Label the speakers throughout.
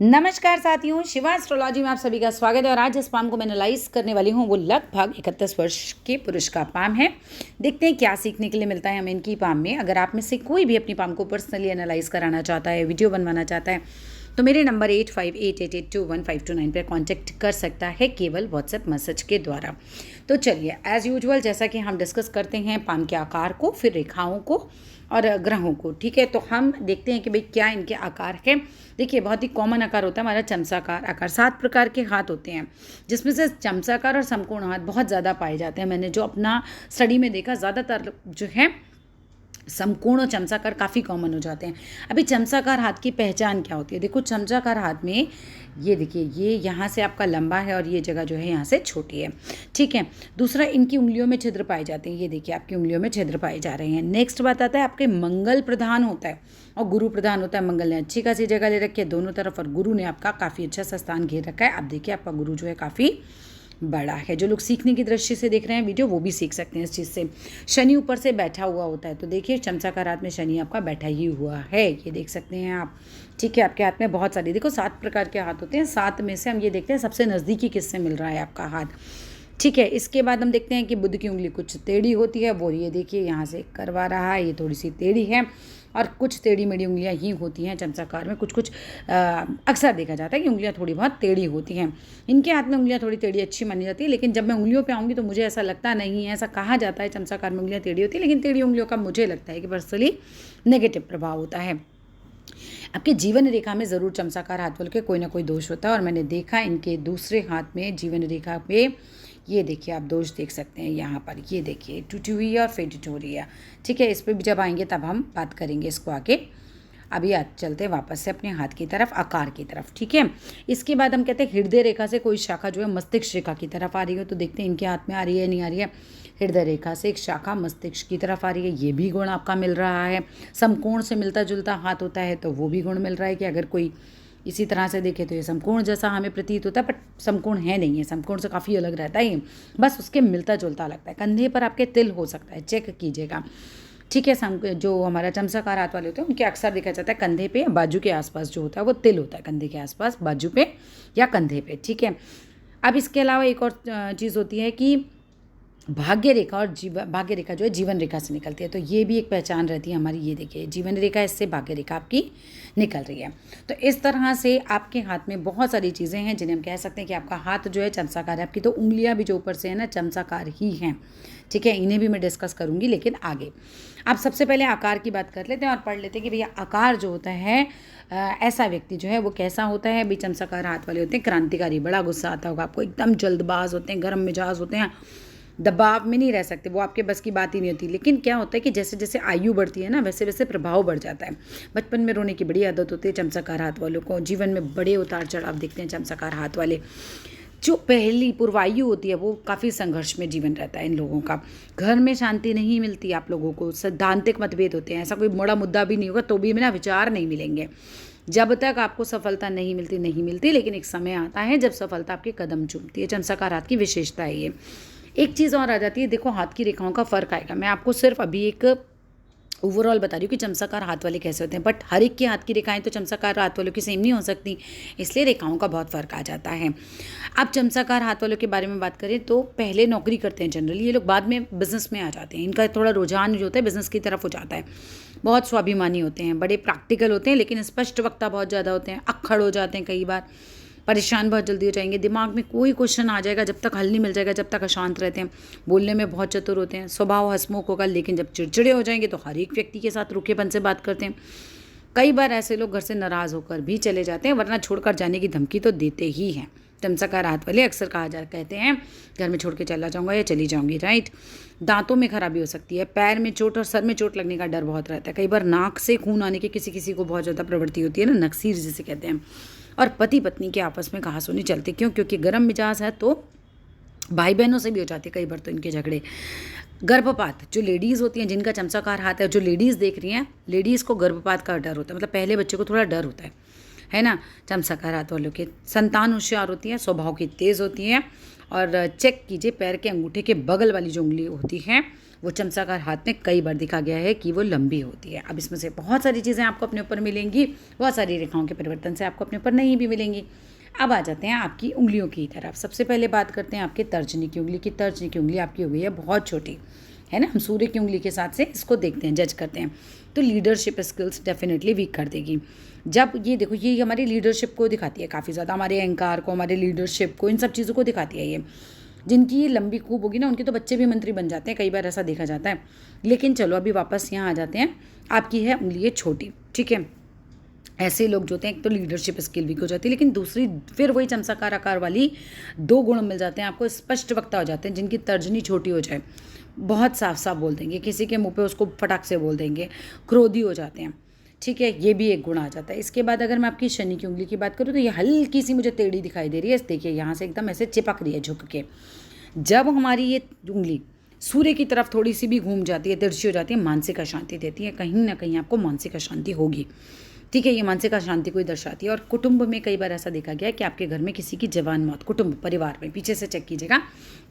Speaker 1: नमस्कार साथियों, शिवा एस्ट्रोलॉजी में आप सभी का स्वागत है। और आज जिस पाम को मैं एनालाइज करने वाली हूँ वो लगभग 31 वर्ष के पुरुष का पाम है। देखते हैं क्या सीखने के लिए मिलता है हमें इनकी पाम में। अगर आप में से कोई भी अपनी पाम को पर्सनली एनालाइज कराना चाहता है, वीडियो बनवाना चाहता है, तो मेरे नंबर 8588821529 पर कॉन्टैक्ट कर सकता है केवल व्हाट्सएप मैसेज के द्वारा। तो चलिए, एज़ यूजुअल जैसा कि हम डिस्कस करते हैं पाम के आकार को, फिर रेखाओं को और ग्रहों को, ठीक है। तो हम देखते हैं कि भाई क्या इनके आकार है। देखिए, बहुत ही कॉमन आकार होता है हमारा चमचाकार आकार। 7 प्रकार के हाथ होते हैं, जिसमें से चमचाकार और समकोण हाथ बहुत ज़्यादा पाए जाते हैं। मैंने जो अपना स्टडी में देखा, ज़्यादातर जो है समकोण और चमचाकार काफ़ी कॉमन हो जाते हैं। अभी चमचाकार हाथ की पहचान क्या होती है? देखो, चमचाकार हाथ में ये देखिए, ये यहाँ से आपका लंबा है और ये जगह जो है यहाँ से छोटी है, ठीक है। दूसरा, इनकी उंगलियों में छिद्र पाए जाते हैं। ये देखिए, आपकी उंगलियों में छिद्र पाए जा रहे हैं। नेक्स्ट बात आता है, आपके मंगल प्रधान होता है और गुरु प्रधान होता है। मंगल ने अच्छी खासी जगह ले रखी है दोनों तरफ और गुरु ने आपका काफ़ी अच्छा सा स्थान घेर रखा है। अब देखिए, आपका गुरु जो है काफ़ी बड़ा है। जो लोग सीखने की दृष्टि से देख रहे हैं वीडियो, वो भी सीख सकते हैं इस चीज़ से। शनि ऊपर से बैठा हुआ होता है, तो देखिए चमचाकार हाथ में शनि आपका बैठा ही हुआ है, ये देख सकते हैं आप, ठीक है। आपके हाथ में बहुत सारी, देखो 7 प्रकार के हाथ होते हैं। 7 में से हम ये देखते हैं सबसे नज़दीकी किससे मिल रहा है आपका हाथ, ठीक है। इसके बाद हम देखते हैं कि बुध की उंगली कुछ टेढ़ी होती है, वो ये देखिए यहाँ से करवा रहा है, ये थोड़ी सी टेढ़ी है। और कुछ टेढ़ी मेढ़ी उंगलियां ही होती हैं चमचाकार में। कुछ अक्सर देखा जाता है कि उंगलियां थोड़ी बहुत टेढ़ी होती हैं। इनके हाथ में उंगलियां थोड़ी टेढ़ी अच्छी मानी जाती है, लेकिन जब मैं उंगलियों पे आऊँगी तो मुझे ऐसा लगता नहीं है। ऐसा कहा जाता है चमचाकार में उंगलियां टेढ़ी होती है, लेकिन टेढ़ी उंगलियों का मुझे लगता है कि पर्सनली नेगेटिव प्रभाव होता है। आपके जीवन रेखा में ज़रूर चमचाकार हाथ वालों के कोई ना कोई दोष होता है। और मैंने देखा इनके दूसरे हाथ में जीवन रेखा पे, ये देखिए आप दोष देख सकते हैं यहाँ पर, ये देखिए टूटी हुई है और फिर टूटी हो रही है, ठीक है। इस पर भी जब आएंगे तब हम बात करेंगे इसको आगे। अभी आज चलते हैं वापस से अपने हाथ की तरफ, आकार की तरफ, ठीक है। इसके बाद हम कहते हैं हृदय रेखा से कोई शाखा जो है मस्तिष्क रेखा की तरफ आ रही है, तो देखते हैं इनके हाथ में आ रही है नहीं आ रही है। हृदय रेखा से एक शाखा मस्तिष्क की तरफ आ रही है, ये भी गुण आपका मिल रहा है। समकोण से मिलता जुलता हाथ होता है तो वो भी गुण मिल रहा है कि अगर कोई इसी तरह से देखे तो ये समकोण जैसा हमें प्रतीत होता है, बट समकोण है नहीं है, समकोण से काफ़ी अलग रहता है ये, बस उसके मिलता जुलता लगता है। कंधे पर आपके तिल हो सकता है, चेक कीजिएगा, ठीक है। जो हमारा चमचाकार हाथ वाले होते हैं उनके अक्सर देखा जाता है कंधे पे, बाजू के आसपास जो होता है वो तिल होता है, कंधे के आसपास, बाजू पे या कंधे पे, ठीक है। अब इसके अलावा एक और चीज़ होती है कि भाग्य रेखा और भाग्य रेखा जो है जीवन रेखा से निकलती है, तो ये भी एक पहचान रहती है हमारी। ये देखिए, जीवन रेखा, इससे भाग्य रेखा आपकी निकल रही है। तो इस तरह से आपके हाथ में बहुत सारी चीज़ें हैं जिन्हें हम कह सकते हैं कि आपका हाथ जो है चमचाकार है। आपकी तो उंगलियां भी जो ऊपर से है ना चमचाकार ही हैं, ठीक है। इन्हें भी मैं डिस्कस करूंगी, लेकिन आगे आप सबसे पहले आकार की बात कर लेते हैं और पढ़ लेते हैं कि भैया आकार जो होता है, ऐसा व्यक्ति जो है वो कैसा होता है। भी चमचाकार हाथ वाले होते हैं क्रांतिकारी, बड़ा गुस्सा आता होगा आपको, एकदम जल्दबाज होते हैं, गर्म मिजाज होते हैं, दबाव में नहीं रह सकते, वो आपके बस की बात ही नहीं होती। लेकिन क्या होता है कि जैसे जैसे आयु बढ़ती है ना, वैसे वैसे प्रभाव बढ़ जाता है। बचपन में रोने की बड़ी आदत होती है चमचाकार हाथ वालों को, जीवन में बड़े उतार चढ़ाव देखते हैं चमचाकार हाथ वाले। जो पहली पूर्वायु होती है वो काफ़ी संघर्ष में जीवन रहता है इन लोगों का। घर में शांति नहीं मिलती आप लोगों को, सैद्धांतिक मतभेद होते हैं, ऐसा कोई बड़ा मुद्दा भी नहीं होगा तो भी ना विचार नहीं मिलेंगे। जब तक आपको सफलता नहीं मिलती, लेकिन एक समय आता है जब सफलता आपके कदम चूमती है। चमचाकार हाथ की विशेषता है ये। एक चीज़ और आ जाती है, देखो हाथ की रेखाओं का फ़र्क आएगा। मैं आपको सिर्फ अभी एक ओवरऑल बता रही हूँ कि चमचाकार हाथ वाले कैसे होते हैं, बट हर एक की हाथ की रेखाएं तो चमचाकार हाथ वालों की सेम नहीं हो सकती, इसलिए रेखाओं का बहुत फ़र्क आ जाता है। अब चमचाकार हाथ वालों के बारे में बात करें तो पहले नौकरी करते हैं जनरली ये लोग, बाद में बिजनेस में आ जाते हैं। इनका थोड़ा रुझान जो होता है बिजनेस की तरफ हो जाता है। बहुत स्वाभिमानी होते हैं, बड़े प्रैक्टिकल होते हैं, लेकिन स्पष्ट वक्ता बहुत ज़्यादा होते हैं, अक्खड़ हो जाते हैं, कई बार परेशान बहुत जल्दी हो जाएंगे। दिमाग में कोई क्वेश्चन आ जाएगा, जब तक हल नहीं मिल जाएगा जब तक अशांत रहते हैं। बोलने में बहुत चतुर होते हैं, स्वभाव हंसमुख होगा, लेकिन जब चिड़चिड़े हो जाएंगे तो हर एक व्यक्ति के साथ रूखेपन से बात करते हैं। कई बार ऐसे लोग घर से नाराज़ होकर भी चले जाते हैं, वरना छोड़कर जाने की धमकी तो देते ही हैं। चमचाकार हाथ वाले अक्सर कहते हैं घर में छोड़ के चला जाऊंगा या चली जाऊंगी, राइट। दांतों में खराबी हो सकती है, पैर में चोट और सर में चोट लगने का डर बहुत रहता है। कई बार नाक से खून आने की किसी किसी को बहुत ज़्यादा प्रवृत्ति होती है ना, नक्सीर जिसे कहते हैं। और पति पत्नी के आपस में कहासुनी चलती, क्योंकि गर्म मिजाज है तो भाई बहनों से भी हो जाती है कई बार तो इनके झगड़े। गर्भपात, जो लेडीज़ होती हैं जिनका चमचाकार हाथ है, जो लेडीज़ देख रही हैं, लेडीज़ को गर्भपात का डर होता है, मतलब पहले बच्चे को थोड़ा डर होता है ना। चमचाकार हाथ वालों के संतान होशियार होती है, स्वभाव की तेज़ होती है। और चेक कीजिए पैर के अंगूठे के बगल वाली जो उंगली होती है वो चमचाकार हाथ में कई बार दिखा गया है कि वो लंबी होती है। अब इसमें से बहुत सारी चीज़ें आपको अपने ऊपर मिलेंगी, बहुत सारी रेखाओं के परिवर्तन से आपको अपने ऊपर नहीं भी मिलेंगी। अब आ जाते हैं आपकी उंगलियों की तरफ। सबसे पहले बात करते हैं आपके तर्जनी की उंगली की। तर्जनी की उंगली आपकी हो गई है बहुत छोटी, है ना। हम सूर्य की उंगली के साथ से इसको देखते हैं, जज करते हैं, तो लीडरशिप स्किल्स डेफिनेटली वीक कर देगी। जब ये देखो, ये हमारी लीडरशिप को दिखाती है काफ़ी ज़्यादा, हमारे अहंकार को, हमारे लीडरशिप को, इन सब चीज़ों को दिखाती है ये। जिनकी ये लंबी खूब होगी ना, उनके तो बच्चे भी मंत्री बन जाते हैं, कई बार ऐसा देखा जाता है। लेकिन चलो अभी वापस यहाँ आ जाते हैं। आपकी है उंगली छोटी, ठीक है। ऐसे लोग जो होते हैं, एक तो लीडरशिप स्किल वीक हो जाती है, लेकिन दूसरी फिर वही चमचाकार आकार वाली 2 गुण मिल जाते हैं आपको। स्पष्ट वक्ता हो जाते हैं, जिनकी तर्जनी छोटी हो जाए, बहुत साफ साफ बोल देंगे, किसी के मुंह पे उसको फटाक से बोल देंगे, क्रोधी हो जाते हैं, ठीक है। ये भी एक गुण आ जाता है। इसके बाद अगर मैं आपकी शनि की उंगली की बात करूँ तो ये हल्की सी मुझे टेढ़ी दिखाई दे रही है। देखिए यहाँ से एकदम ऐसे चिपक रही है झुक के। जब हमारी ये उंगली सूर्य की तरफ थोड़ी सी भी घूम जाती है, तिरछी हो जाती है, मानसिक अशांति देती है। कहीं ना कहीं आपको मानसिक अशांति होगी, ठीक है। ये मानसिक अशांति को ही दर्शाती है। और कुटुंब में कई बार ऐसा देखा गया है कि आपके घर में किसी की जवान मौत, कुटुंब परिवार में पीछे से चेक कीजिएगा,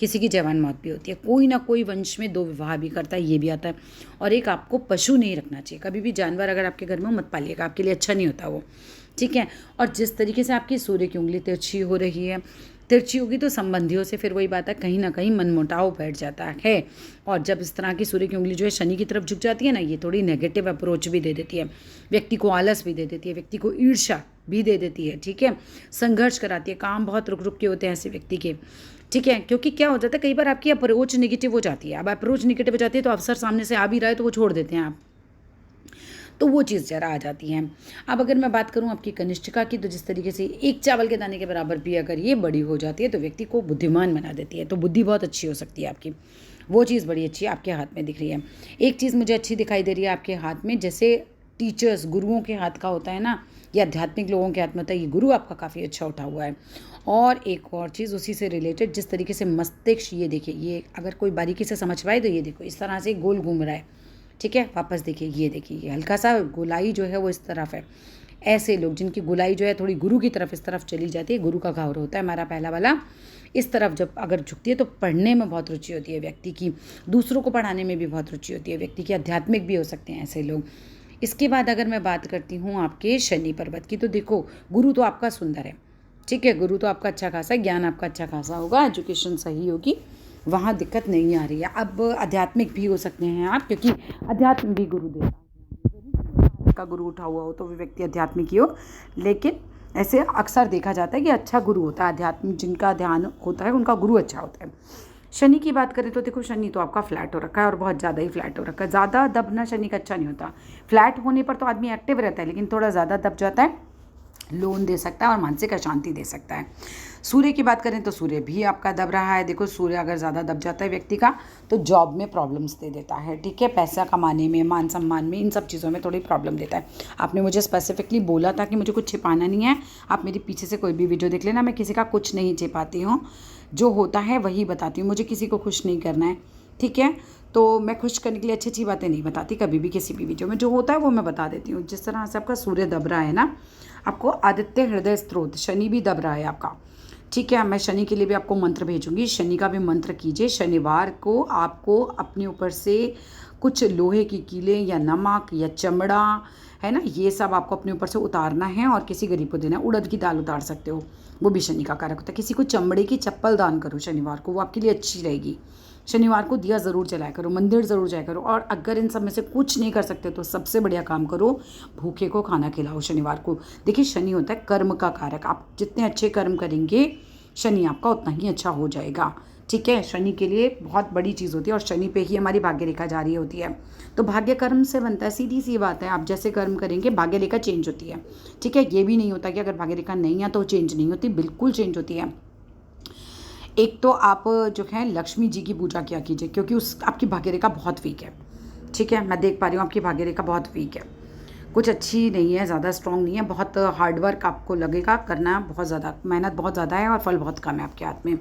Speaker 1: किसी की जवान मौत भी होती है। कोई ना कोई वंश में 2 विवाह भी करता है, ये भी आता है। और एक आपको पशु नहीं रखना चाहिए कभी भी, जानवर अगर आपके घर में मत पालिएगा, आपके लिए अच्छा नहीं होता वो, ठीक है। और जिस तरीके से आपकी सूर्य की उंगली तिरछी हो रही है, तिरछी होगी तो संबंधियों से फिर वही बात है, कहीं ना कहीं मनमुटाव बैठ जाता है। और जब इस तरह की सूर्य की उंगली जो है शनि की तरफ झुक जाती है ना, ये थोड़ी नेगेटिव अप्रोच भी दे देती है, व्यक्ति को आलस भी दे देती है, व्यक्ति को ईर्ष्या भी दे देती है, ठीक है। संघर्ष कराती है, काम बहुत रुक रुक के होते हैं ऐसे व्यक्ति के, ठीक है। क्योंकि क्या हो जाता है, कई बार आपकी अप्रोच नेगेटिव हो जाती है। अब अप्रोच नेगेटिव हो जाती है तो अवसर सामने से आ भी रहा है तो वो छोड़ देते हैं आप, तो वो चीज़ ज़रा आ जाती है। अब अगर मैं बात करूँ आपकी कनिष्ठिका की, तो जिस तरीके से एक चावल के दाने के बराबर भी अगर ये बड़ी हो जाती है तो व्यक्ति को बुद्धिमान बना देती है, तो बुद्धि बहुत अच्छी हो सकती है आपकी। वो चीज़ बड़ी अच्छी आपके हाथ में दिख रही है। एक चीज़ मुझे अच्छी दिखाई दे रही है आपके हाथ में, जैसे टीचर्स, गुरुओं के हाथ का होता है ना, या आध्यात्मिक लोगों के हाथ में होता है, ये गुरु आपका काफ़ी अच्छा उठा हुआ है। और एक और चीज़ उसी से रिलेटेड, जिस तरीके से मस्तिष्क, ये देखिए, ये अगर कोई बारीकी से समझ पाए तो ये देखो इस तरह से गोल घूम रहा है, ठीक है। वापस देखिए, ये देखिए, ये हल्का सा गोलाई जो है वो इस तरफ है। ऐसे लोग जिनकी गोलाई जो है थोड़ी गुरु की तरफ इस तरफ चली जाती है, गुरु का घावर होता है हमारा पहला वाला, इस तरफ जब अगर झुकती है तो पढ़ने में बहुत रुचि होती है व्यक्ति की, दूसरों को पढ़ाने में भी बहुत रुचि होती है व्यक्ति की, आध्यात्मिक भी हो सकते हैं ऐसे लोग। इसके बाद अगर मैं बात करती हूँ आपके शनि पर्वत की, तो देखो गुरु तो आपका सुंदर है, ठीक है। गुरु तो आपका अच्छा खासा, ज्ञान आपका अच्छा खासा होगा, एजुकेशन सही होगी, वहाँ दिक्कत नहीं आ रही है। अब आध्यात्मिक भी हो सकते हैं आप, क्योंकि अध्यात्म भी गुरु देता है, का गुरु उठा हुआ हो तो भी व्यक्ति आध्यात्मिक ही हो, लेकिन ऐसे अक्सर देखा जाता है कि अच्छा गुरु होता है, आध्यात्मिक जिनका ध्यान होता है उनका गुरु अच्छा होता है। शनि की बात करें तो देखो, शनि तो आपका फ्लैट हो रखा है और बहुत ज़्यादा ही फ्लैट हो रखा है। ज़्यादा दबना शनि का अच्छा नहीं होता। फ्लैट होने पर तो आदमी एक्टिव रहता है, लेकिन थोड़ा ज़्यादा दब जाता है, लोन दे सकता है और मानसिक अशांति दे सकता है। सूर्य की बात करें तो सूर्य भी आपका दब रहा है। देखो सूर्य अगर ज़्यादा दब जाता है व्यक्ति का तो जॉब में प्रॉब्लम्स दे देता है, ठीक है। पैसा कमाने में, मान सम्मान में, इन सब चीज़ों में थोड़ी प्रॉब्लम देता है। आपने मुझे स्पेसिफिकली बोला था कि मुझे कुछ छिपाना नहीं है। आप मेरे पीछे से कोई भी वीडियो देख लेना, मैं किसी का कुछ नहीं छिपाती हूँ, जो होता है वही बताती हूँ। मुझे किसी को खुश नहीं करना है, ठीक है। तो मैं खुश करने के लिए अच्छी अच्छी बातें नहीं बताती कभी भी, किसी भी वीडियो में जो होता है वो मैं बता देती हूँ। जिस तरह से आपका सूर्य दब रहा है ना, आपको आदित्य हृदय स्त्रोत, शनि भी दब रहा है आपका, ठीक है। मैं शनि के लिए भी आपको मंत्र भेजूंगी, शनि का भी मंत्र कीजिए। शनिवार को आपको अपने ऊपर से कुछ लोहे की कीलें या नमक या चमड़ा, है ना, ये सब आपको अपने ऊपर से उतारना है और किसी गरीब को देना है। उड़द की दाल उतार सकते हो, वो भी शनि का कारक होता है। किसी को चमड़े की चप्पल दान करो शनिवार को, वो आपके लिए अच्छी रहेगी। शनिवार को दिया ज़रूर जलाया करो, मंदिर ज़रूर जाया करो। और अगर इन सब में से कुछ नहीं कर सकते तो सबसे बढ़िया काम करो, भूखे को खाना खिलाओ शनिवार को। देखिए शनि होता है कर्म का कारक, आप जितने अच्छे कर्म करेंगे शनि आपका उतना ही अच्छा हो जाएगा, ठीक है। शनि के लिए बहुत बड़ी चीज़ होती है और शनि पे ही हमारी भाग्य रेखा जारी होती है। तो भाग्य कर्म से बनता है, सीधी सी बात है। आप जैसे कर्म करेंगे भाग्य रेखा चेंज होती है, ठीक है। ये भी नहीं होता कि अगर भाग्य रेखा नहीं है तो चेंज नहीं होती, बिल्कुल चेंज होती है। एक तो आप जो है लक्ष्मी जी की पूजा किया कीजिए, क्योंकि उस आपकी भाग्य रेखा बहुत वीक है, ठीक है। मैं देख पा रही हूँ आपकी भाग्य रेखा बहुत वीक है, कुछ अच्छी नहीं है, ज़्यादा स्ट्रॉन्ग नहीं है। बहुत हार्डवर्क आपको लगेगा करना, बहुत ज़्यादा मेहनत बहुत ज़्यादा है और फल बहुत कम है आपके हाथ में,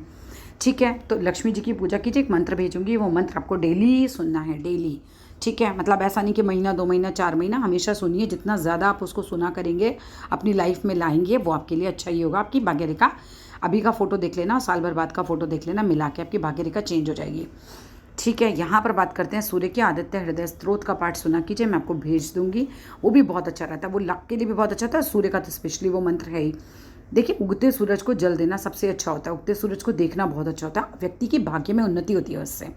Speaker 1: ठीक है। तो लक्ष्मी जी की पूजा कीजिए, एक मंत्र भेजूंगी, वो मंत्र आपको डेली सुनना है, डेली, ठीक है। मतलब ऐसा नहीं कि महीना 2 महीना 4 महीना, हमेशा सुनिए। जितना ज़्यादा आप उसको सुना करेंगे, अपनी लाइफ में लाएंगे, वो आपके लिए अच्छा ही होगा। आपकी भाग्य रेखा अभी का फ़ोटो देख लेना, साल भर बाद का फ़ोटो देख लेना, मिला के आपकी भाग्य रेखा चेंज हो जाएगी, ठीक है, यहाँ पर बात करते हैं सूर्य की आदित्य हृदय स्त्रोत का पाठ सुना कीजिए, मैं आपको भेज दूंगी। वो भी बहुत अच्छा रहता है, वो लक के लिए भी बहुत अच्छा था, सूर्य का तो स्पेशली वो मंत्र है ही। देखिए, उगते सूरज को जल देना सबसे अच्छा होता है, उगते सूरज को देखना बहुत अच्छा होता है, व्यक्ति की भाग्य में उन्नति होती है उससे।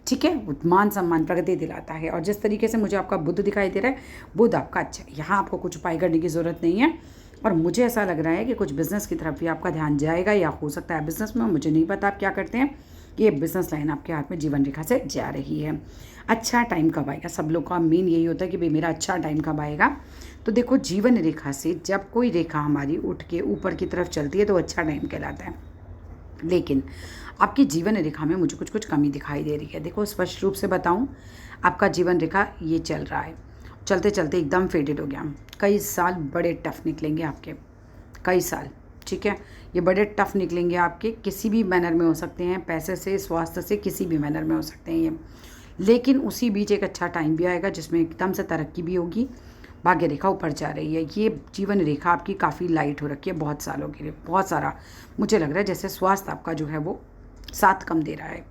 Speaker 1: ठीक है, वो मान सम्मान प्रगति दिलाता है। और जिस तरीके से मुझे आपका बुध दिखाई दे रहा है, बुध आपका अच्छा है, यहाँ आपको कुछ उपाय करने की ज़रूरत नहीं है। और मुझे ऐसा लग रहा है कि कुछ बिजनेस की तरफ भी आपका ध्यान जाएगा, या हो सकता है बिजनेस में, मुझे नहीं पता आप क्या करते हैं। ये बिजनेस लाइन आपके हाथ में जीवन रेखा से जा रही है। अच्छा टाइम कब आएगा, सब लोग का मेन यही होता है कि भाई मेरा अच्छा टाइम कब आएगा। तो देखो, जीवन रेखा से जब कोई रेखा हमारी उठ के ऊपर की तरफ चलती है तो अच्छा टाइम कहलाता है। लेकिन आपकी जीवन रेखा में मुझे कुछ कुछ कमी दिखाई दे रही है। देखो, स्पष्ट रूप से बताऊं, आपका जीवन रेखा ये चल रहा है, चलते चलते एकदम फेडेड हो गया। कई साल बड़े टफ निकलेंगे आपके, कई साल। ठीक है, ये बड़े टफ निकलेंगे आपके, किसी भी मैनर में हो सकते हैं, पैसे से, स्वास्थ्य से, किसी भी मैनर में हो सकते हैं ये। लेकिन उसी बीच एक अच्छा टाइम भी आएगा जिसमें एकदम से तरक्की भी होगी, भाग्य रेखा ऊपर जा रही है। ये जीवन रेखा आपकी काफ़ी लाइट हो रखी है बहुत सालों के लिए, बहुत सारा। मुझे लग रहा है जैसे स्वास्थ्य आपका जो है वो साथ कम दे रहा है।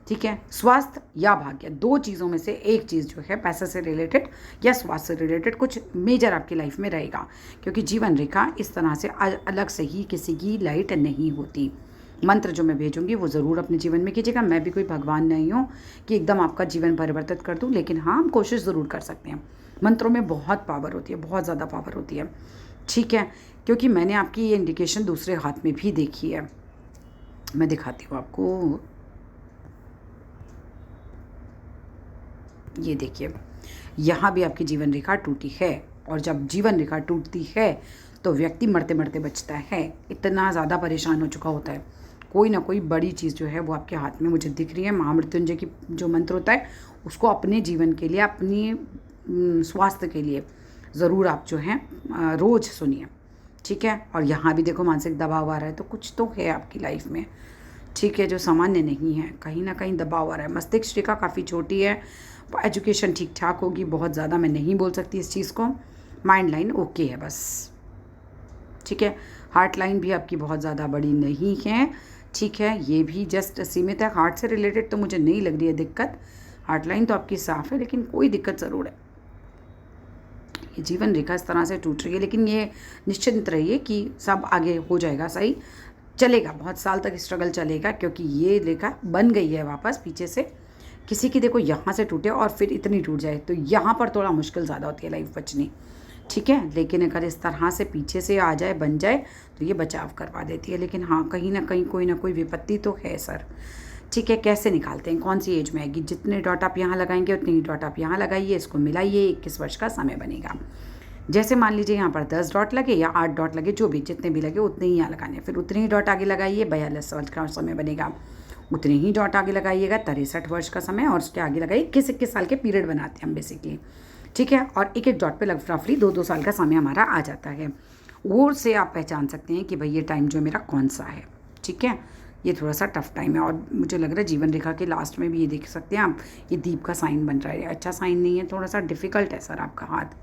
Speaker 1: ठीक है, स्वास्थ्य या भाग्य, दो चीज़ों में से एक चीज़ जो है पैसे से रिलेटेड या स्वास्थ्य से रिलेटेड कुछ मेजर आपकी लाइफ में रहेगा, क्योंकि जीवन रेखा इस तरह से अलग से ही किसी की लाइट नहीं होती। मंत्र जो मैं भेजूंगी वो ज़रूर अपने जीवन में कीजिएगा। मैं भी कोई भगवान नहीं हूँ कि एकदम आपका जीवन परिवर्तित कर दूँ, लेकिन हाँ, हम कोशिश ज़रूर कर सकते हैं। मंत्रों में बहुत पावर होती है, बहुत ज़्यादा पावर होती है। ठीक है, क्योंकि मैंने आपकी ये इंडिकेशन दूसरे हाथ में भी देखी है, मैं दिखाती हूँ आपको। ये देखिए, यहाँ भी आपकी जीवन रेखा टूटी है, और जब जीवन रेखा टूटती है तो व्यक्ति मरते मरते बचता है, इतना ज़्यादा परेशान हो चुका होता है। कोई ना कोई बड़ी चीज़ जो है वो आपके हाथ में मुझे दिख रही है। महामृत्युंजय की जो मंत्र होता है उसको अपने जीवन के लिए, अपनी स्वास्थ्य के लिए ज़रूर आप जो हैं रोज़ सुनिए। ठीक है, और यहाँ भी देखो, मानसिक दबाव आ रहा है, तो कुछ तो है आपकी लाइफ में, ठीक है, जो सामान्य नहीं है, कहीं ना कहीं दबाव आ रहा है। मस्तिष्क रेखा काफ़ी छोटी है, एजुकेशन ठीक ठाक होगी, बहुत ज़्यादा मैं नहीं बोल सकती इस चीज़ को। माइंड लाइन ओके है बस। ठीक है, हार्ट लाइन भी आपकी बहुत ज़्यादा बड़ी नहीं है। ठीक है, ये भी जस्ट सीमित है, हार्ट से रिलेटेड तो मुझे नहीं लग रही है दिक्कत। हार्ट लाइन तो आपकी साफ़ है, लेकिन कोई दिक्कत ज़रूर है। ये जीवन रेखा इस तरह से टूट रही है, लेकिन ये निश्चिंत रहिए कि सब आगे हो जाएगा, सही चलेगा, बहुत साल तक स्ट्रगल चलेगा, क्योंकि ये रेखा बन गई है वापस पीछे से। किसी की देखो यहाँ से टूटे और फिर इतनी टूट जाए तो यहाँ पर थोड़ा मुश्किल ज़्यादा होती है लाइफ बचनी। ठीक है, लेकिन अगर इस तरह से पीछे से आ जाए, बन जाए, तो ये बचाव करवा देती है। लेकिन हाँ, कहीं ना कहीं कोई ना कोई विपत्ति तो है सर। ठीक है, कैसे निकालते हैं, कौन सी एज में आएगी, जितने डॉट आप यहाँ लगाएंगे उतनी ही डॉट आप यहाँ लगाइए, इसको मिलाइए, 21 वर्ष का समय बनेगा। जैसे मान लीजिए यहाँ पर 10 डॉट लगे या 8 डॉट लगे, जो भी जितने भी लगे उतने ही यहाँ लगाने, फिर उतने ही डॉट आगे लगाइए, 42 वर्ष का समय बनेगा। उतने ही डॉट आगे लगाइएगा, 63 वर्ष का समय, और उसके आगे लगाइए, 21 साल के पीरियड बनाते हैं हम बेसिकली। ठीक है, और एक एक डॉट पे लग रफली 2-2 साल का समय हमारा आ जाता है। वो से आप पहचान सकते हैं कि भाई ये टाइम जो मेरा कौन सा है। ठीक है, ये थोड़ा सा टफ टाइम है, और मुझे लग रहा है जीवन रेखा के लास्ट में भी ये देख सकते हैं आप, ये दीप का साइन बन रहा है। अच्छा साइन नहीं है, थोड़ा सा डिफ़िकल्ट है सर आपका हाथ।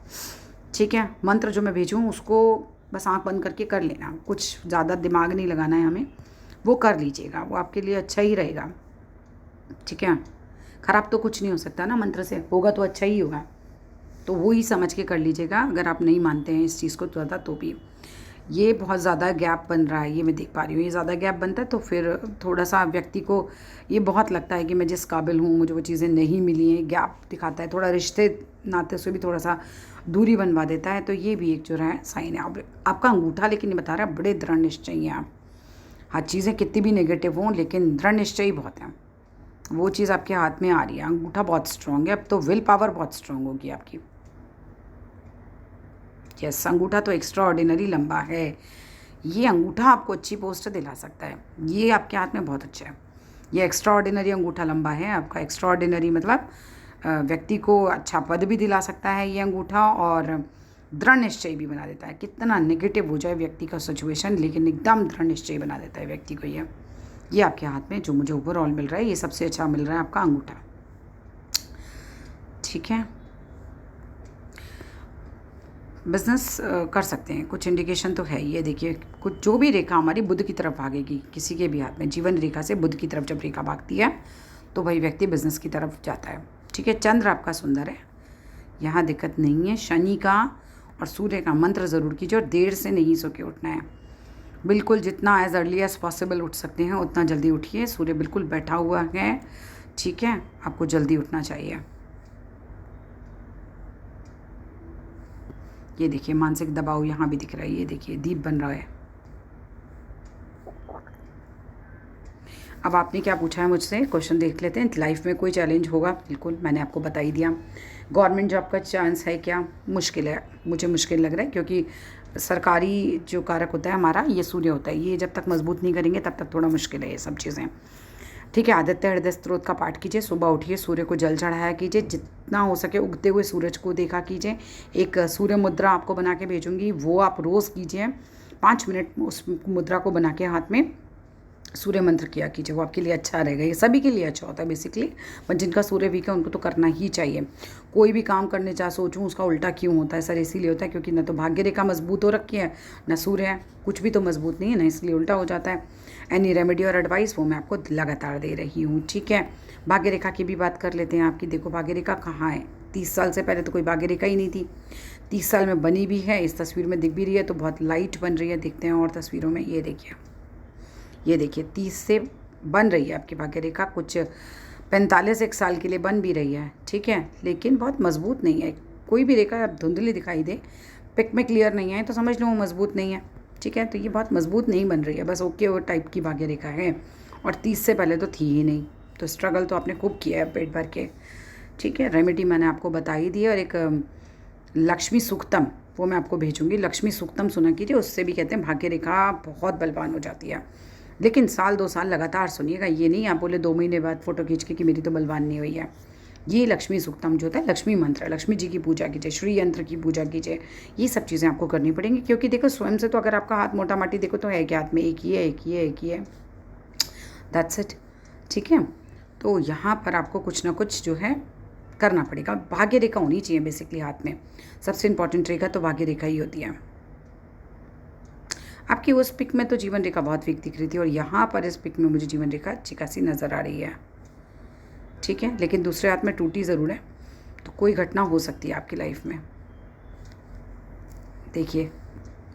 Speaker 1: ठीक है, मंत्र जो मैं भेजूँ उसको बस आँख बंद करके कर लेना, कुछ ज़्यादा दिमाग नहीं लगाना है हमें, वो कर लीजिएगा, वो आपके लिए अच्छा ही रहेगा। ठीक है, ख़राब तो कुछ नहीं हो सकता ना, मंत्र से होगा तो अच्छा ही होगा, तो वो ही समझ के कर लीजिएगा। अगर आप नहीं मानते हैं इस चीज़ को ज़्यादा तो भी, ये बहुत ज़्यादा गैप बन रहा है, ये मैं देख पा रही हूँ, ये ज़्यादा गैप बनता है तो फिर थोड़ा सा व्यक्ति को ये बहुत लगता है कि मैं जिस काबिल हूँ मुझे वो चीज़ें नहीं मिली हैं, गैप दिखाता है, थोड़ा रिश्ते नाते से भी थोड़ा सा दूरी बनवा देता है। तो ये भी एक जो है साइन है। आपका अंगूठा लेकिन ये बता रहा है बड़े दृढ़ निश्चयी हैं आप। हाँ, चीज़ें कितनी भी नेगेटिव हों लेकिन दृढ़ निश्चयी बहुत है, वो चीज़ आपके हाथ में आ रही है। अंगूठा बहुत स्ट्रॉन्ग है, अब तो विल पावर बहुत स्ट्रॉन्ग होगी आपकी। यस, अंगूठा तो एक्स्ट्रा ऑर्डिनरी लंबा है, ये अंगूठा आपको अच्छी पोस्ट दिला सकता है, ये आपके हाथ में बहुत अच्छा है। ये एक्स्ट्रा ऑर्डिनरी अंगूठा लंबा है आपका, एक्स्ट्रा ऑर्डिनरी मतलब व्यक्ति को अच्छा पद भी दिला सकता है ये अंगूठा, और दृढ़ निश्चय भी बना देता है। कितना नेगेटिव हो जाए व्यक्ति का सिचुएशन, लेकिन एकदम दृढ़ निश्चय बना देता है व्यक्ति को। ये आपके हाथ में जो मुझे ओवरऑल मिल रहा है, ये सबसे अच्छा मिल रहा है आपका अंगूठा। ठीक है, बिजनेस कर सकते हैं, कुछ इंडिकेशन तो है। ये देखिए, कुछ जो भी रेखा हमारी बुध की तरफ भागेगी, किसी के भी हाथ में जीवन रेखा से बुध की तरफ जब रेखा भागती है तो वही व्यक्ति बिजनेस की तरफ जाता है। ठीक है, चंद्र आपका सुंदर है, यहाँ दिक्कत नहीं है। शनि का और सूर्य का मंत्र ज़रूर कीजिए और देर से नहीं सो के उठना है। बिल्कुल जितना एज अर्ली एज पॉसिबल उठ सकते हैं उतना जल्दी उठिए। सूर्य बिल्कुल बैठा हुआ है, ठीक है, आपको जल्दी उठना चाहिए। ये देखिए मानसिक दबाव यहाँ भी दिख रहा है, ये देखिए दीप बन रहा है। अब आपने क्या पूछा है मुझसे, क्वेश्चन देख लेते हैं। लाइफ में कोई चैलेंज होगा, बिल्कुल मैंने आपको बता ही दिया। गवर्नमेंट जॉब का चांस है क्या, मुश्किल है, मुझे मुश्किल लग रहा है, क्योंकि सरकारी जो कारक होता है हमारा ये सूर्य होता है, ये जब तक मजबूत नहीं करेंगे तब तक थोड़ा मुश्किल है ये सब चीज़ें। ठीक है, आदित्य हृदय स्त्रोत का पाठ कीजिए, सुबह उठिए, सूर्य को जल चढ़ाया कीजिए, जितना हो सके उगते हुए सूरज को देखा कीजिए। एक सूर्य मुद्रा आपको बना के भेजूंगी, वो आप रोज़ कीजिए। 5 मिनट उस मुद्रा को बना के हाथ में सूर्य मंत्र किया कीजिए, वो आपके लिए अच्छा रहेगा। ये सभी के लिए अच्छा होता है बेसिकली, पर जिनका सूर्य वीक है उनको तो करना ही चाहिए। कोई भी काम करने जा सोचूं उसका उल्टा क्यों होता है सर, इसीलिए होता है क्योंकि न तो भाग्य रेखा मजबूत हो रखी है, न सूर्य है, कुछ भी तो मजबूत नहीं है ना, इसलिए उल्टा हो जाता है। एनी रेमेडी और एडवाइस वो मैं आपको लगातार दे रही हूँ। ठीक है, भाग्य रेखा की भी बात कर लेते हैं आपकी। देखो भाग्य रेखा कहाँ है, 30 साल से पहले तो कोई भाग्य रेखा ही नहीं थी, 30 साल में बनी भी है, इस तस्वीर में दिख भी रही है, तो बहुत लाइट बन रही है। देखते हैं और तस्वीरों में, ये देखिए, ये देखिए 30 से बन रही है आपकी भाग्य रेखा, कुछ 45 एक साल के लिए बन भी रही है। ठीक है, लेकिन बहुत मजबूत नहीं है। कोई भी रेखा अब धुंधली दिखाई दे, पिक में क्लियर नहीं है, तो समझ लो वो मजबूत नहीं है। ठीक है, तो ये बहुत मजबूत नहीं बन रही है, बस ओके वो टाइप की भाग्य रेखा है, और 30 से पहले तो थी ही नहीं। तो स्ट्रगल तो आपने खूब किया है पेट भर के। ठीक है, रेमेडी मैंने आपको बता ही दी है, और एक लक्ष्मी सूक्तम वो मैं आपको भेजूंगी। लक्ष्मी सूक्तम सुना कीजिए, उससे भी कहते हैं भाग्य रेखा बहुत बलवान हो जाती है। लेकिन 1-2 साल लगातार सुनिएगा, ये नहीं आप बोले 2 महीने बाद फ़ोटो खींच के कि मेरी तो बलवान नहीं हुई है। ये लक्ष्मी सूक्तम जो होता है, लक्ष्मी मंत्र, लक्ष्मी जी की पूजा कीजिए, श्री यंत्र की पूजा कीजिए, ये सब चीज़ें आपको करनी पड़ेंगी। क्योंकि देखो स्वयं से तो अगर आपका हाथ मोटा माटी देखो तो है क्या, हाथ में एक ही है, एक ही है, एक ही है, दैट्स इट। ठीक है, तो यहाँ पर आपको कुछ ना कुछ जो है करना पड़ेगा। भाग्य रेखा होनी चाहिए बेसिकली हाथ में, सबसे इंपॉर्टेंट रेखा तो भाग्य रेखा ही होती है। आपकी उस पिक में तो जीवन रेखा बहुत वीक दिख रही थी, और यहाँ पर इस पिक में मुझे जीवन रेखा अच्छी खासी नज़र आ रही है। ठीक है, लेकिन दूसरे हाथ में टूटी ज़रूर है, तो कोई घटना हो सकती है आपकी लाइफ में। देखिए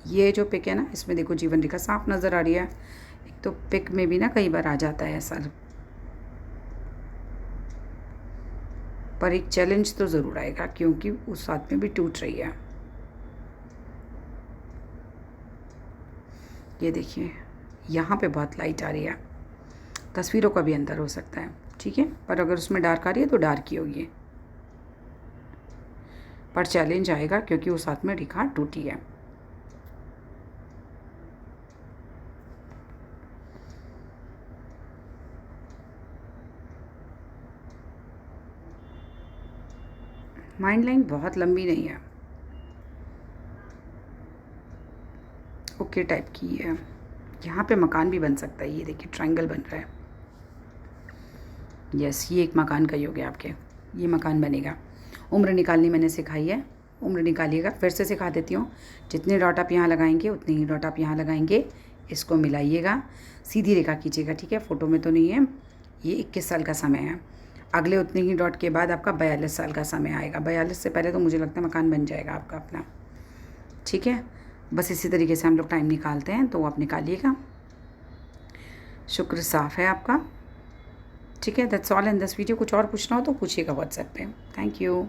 Speaker 1: ये जो पिक है ना, इसमें देखो जीवन रेखा साफ नज़र आ रही है। एक तो पिक में भी ना कई बार आ जाता है ऐसा, पर एक चैलेंज तो ज़रूर आएगा, क्योंकि उस हाथ में भी टूट रही है। ये देखिए यहाँ पे बहुत लाइट आ रही है, तस्वीरों का भी अंतर हो सकता है। ठीक है, पर अगर उसमें डार्क आ रही है तो डार्क ही होगी, पर चैलेंज आएगा क्योंकि उस हाथ में रेखा टूटी है। माइंड लाइन बहुत लंबी नहीं है, ओके टाइप की है। यहाँ पे मकान भी बन सकता है, ये देखिए ट्रायंगल बन रहा है। यस, ये एक मकान का योग है आपके, ये मकान बनेगा। उम्र निकालनी मैंने सिखाई है, उम्र निकालिएगा। फिर से सिखा देती हूँ, जितने डॉट आप यहाँ लगाएंगे उतने ही डॉट आप यहाँ लगाएंगे, इसको मिलाइएगा, सीधी रेखा कीजिएगा। ठीक है, फ़ोटो में तो नहीं है, ये 21 साल का समय है। अगले उतने ही डॉट के बाद आपका 42 साल का समय आएगा। 42 से पहले तो मुझे लगता है मकान बन जाएगा आपका अपना। ठीक है, बस इसी तरीके से हम लोग टाइम निकालते हैं, तो आप निकालिएगा। शुक्र साफ है आपका। ठीक है, that's all in this video. कुछ और पूछना हो तो पूछिएगा व्हाट्सएप पे। Thank you.